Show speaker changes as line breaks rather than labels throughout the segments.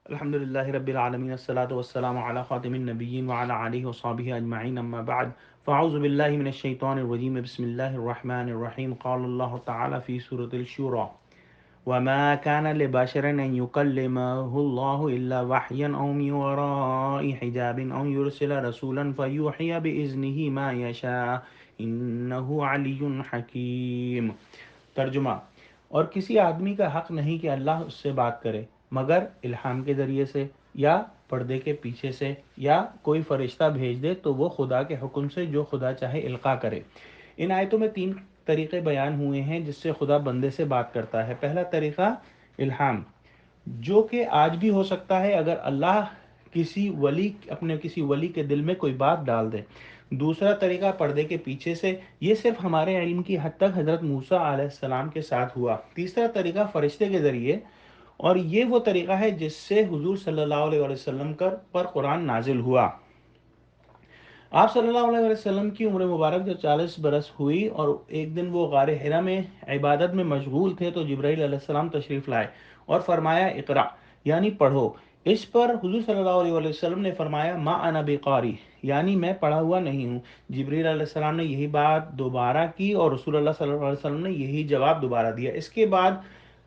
الحمد للہ رب العالمین الصلاۃ والسلام علی خاتم النبیین وعلی آلہ وصحبہ اجمعین اما بعد فاعوذ باللہ من الشیطان الرجیم بسم اللہ الرحمن الرحیم قال اللہ تعالی فی سورۃ الشورى وما كان لبشر ان يكلمه الله الا وحيا او من وراء حجاب او يرسل رسولا فيوحي باذنه ما يشاء انه علی حکیم۔ ترجمہ: اور کسی آدمی کا حق نہیں کہ اللہ اس سے بات کرے مگر الہام کے ذریعے سے یا پردے کے پیچھے سے، یا کوئی فرشتہ بھیج دے تو وہ خدا کے حکم سے جو خدا چاہے القاء کرے۔ ان آیتوں میں 3 طریقے بیان ہوئے ہیں جس سے خدا بندے سے بات کرتا ہے۔ پہلا طریقہ الہام، جو کہ آج بھی ہو سکتا ہے اگر اللہ اپنے کسی ولی کے دل میں کوئی بات ڈال دے۔ دوسرا طریقہ پردے کے پیچھے سے، یہ صرف ہمارے علم کی حد تک حضرت موسیٰ علیہ السلام کے ساتھ ہوا۔ تیسرا طریقہ فرشتے کے ذریعے، اور یہ وہ طریقہ ہے جس سے حضور صلی اللہ علیہ وسلم پر قرآن نازل ہوا۔ آپ صلی اللہ علیہ وسلم کی عمر مبارک جو 40 برس ہوئی اور ایک دن وہ غار حرا میں عبادت میں مشغول تھے تو جبرائیل علیہ السلام تشریف لائے اور فرمایا اقرا، یعنی پڑھو۔ اس پر حضور صلی اللہ علیہ وسلم نے فرمایا ما انا بقاری، یعنی میں پڑھا ہوا نہیں ہوں۔ جبرائیل علیہ السلام نے یہی بات دوبارہ کی اور رسول اللہ صلی اللہ علیہ وسلم نے یہی جواب دوبارہ دیا۔ اس کے بعد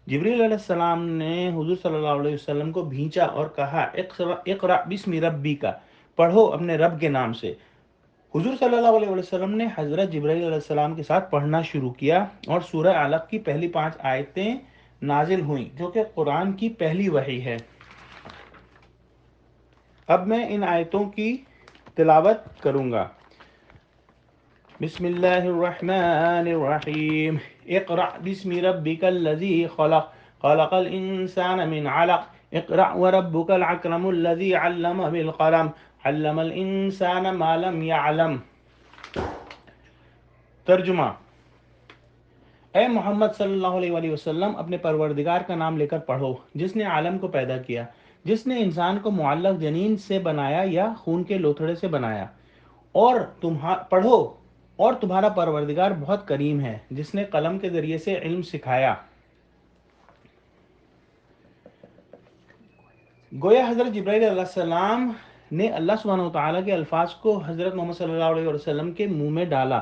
جبرائیل علیہ السلام نے حضور صلی اللہ علیہ وسلم کو بھینچا اور کہا اقرا بسم ربک، پڑھو اپنے رب کے نام سے۔ حضور صلی اللہ علیہ وسلم نے حضرت جبرائیل علیہ السلام کے ساتھ پڑھنا شروع کیا اور سورہ علق کی پہلی 5 آیتیں نازل ہوئیں جو کہ قرآن کی پہلی وحی ہے۔ اب میں ان آیتوں کی تلاوت کروں گا۔ بسم اللہ الرحمن الرحیم، اقرأ بسم ربک الذی خلق، خلق الانسان من علق، اقرأ وربک الاکرم الذی علم بالقلم، علم الانسان ما لم يعلم۔ ترجمہ: اے محمد صلی اللہ علیہ وآلہ وسلم، اپنے پروردگار کا نام لے کر پڑھو جس نے عالم کو پیدا کیا، جس نے انسان کو معلق جنین سے بنایا یا خون کے لوتھڑے سے بنایا، اور پڑھو اور تمہارا پروردگار بہت کریم ہے جس نے قلم کے ذریعے سے علم سکھایا۔ گویا حضرت جبرائیل علیہ السلام نے اللہ سبحانہ وتعالیٰ کے الفاظ کو حضرت محمد صلی اللہ علیہ وسلم کے منہ میں ڈالا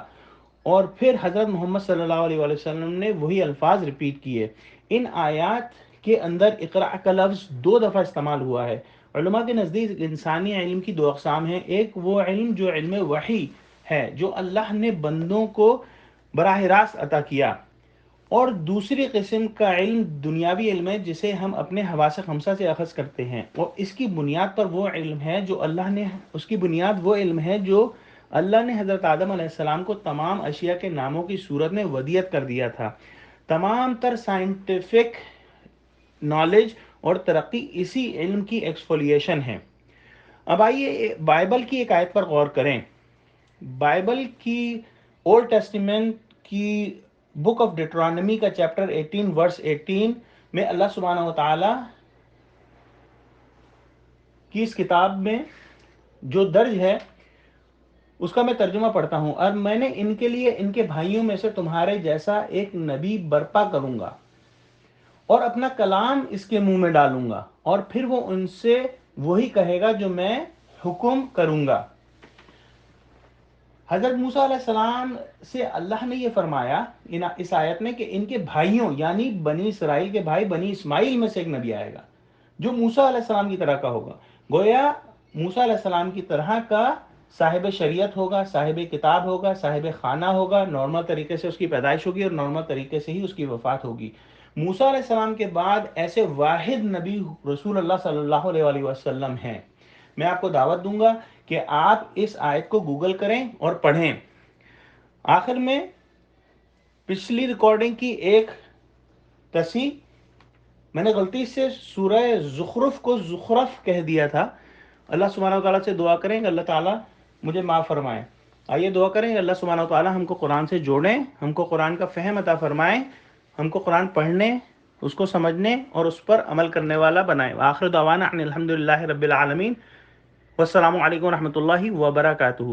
اور پھر حضرت محمد صلی اللہ علیہ وسلم نے وہی الفاظ ریپیٹ کیے۔ ان آیات کے اندر اقرا کا لفظ 2 دفعہ استعمال ہوا ہے۔ علماء کے نزدیک انسانی علم کی 2 اقسام ہیں۔ ایک وہ علم جو علم وحی ہے جو اللہ نے بندوں کو براہ راست عطا کیا، اور دوسری قسم کا علم دنیاوی علم ہے جسے ہم اپنے حواس خمسہ سے اخذ کرتے ہیں، اور اس کی بنیاد پر وہ علم ہے جو اللہ نے حضرت آدم علیہ السلام کو تمام اشیاء کے ناموں کی صورت میں ودیعت کر دیا تھا۔ تمام تر سائنٹیفک نالج اور ترقی اسی علم کی ایکسفولیشن ہے۔ اب آئیے بائبل کی ایک آیت پر غور کریں۔ بائبل کی اولڈ ٹیسٹیمنٹ کی بک آف ڈیٹرانومی کا چیپٹر 18 ورس 18 میں اللہ سبحانہ وتعالی کی اس کتاب میں جو درج ہے اس کا میں ترجمہ پڑھتا ہوں۔ اور میں نے ان کے لیے ان کے بھائیوں میں سے تمہارے جیسا ایک نبی برپا کروں گا اور اپنا کلام اس کے منہ میں ڈالوں گا، اور پھر وہ ان سے وہی کہے گا جو میں حکم کروں گا۔ حضرت موسیٰ علیہ السلام سے اللہ نے یہ فرمایا اس آیت میں کہ ان کے بھائیوں یعنی بنی اسرائیل کے بھائی بنی اسماعیل میں سے ایک نبی آئے گا جو موسیٰ علیہ السلام کی طرح کا ہوگا۔ گویا موسیٰ علیہ السلام کی طرح کا صاحب شریعت ہوگا، صاحب کتاب ہوگا، صاحب خانہ ہوگا، نارمل طریقے سے اس کی پیدائش ہوگی اور نارمل طریقے سے ہی اس کی وفات ہوگی۔ موسیٰ علیہ السلام کے بعد ایسے واحد نبی رسول اللہ صلی اللہ علیہ وآلہ وسلم ہیں۔ میں آپ کو دعوت دوں گا کہ آپ اس آیت کو گوگل کریں اور پڑھیں۔ آخر میں پچھلی ریکارڈنگ کی ایک تصحیح، میں نے غلطی سے سورہ زخرف کو زخرف کہہ دیا تھا۔ اللہ سبحانہ وتعالیٰ سے دعا کریں کہ اللہ تعالیٰ مجھے معاف فرمائیں۔ آئیے دعا کریں کہ اللہ سبحانہ وتعالیٰ ہم کو قرآن سے جوڑیں، ہم کو قرآن کا فہم عطا فرمائیں، ہم کو قرآن پڑھنے، اس کو سمجھنے اور اس پر عمل کرنے والا بنائیں۔ وآخر دعوانا ان الحمد للہ رب العالمین، والسلام علیکم ورحمۃ اللہ وبرکاتہ۔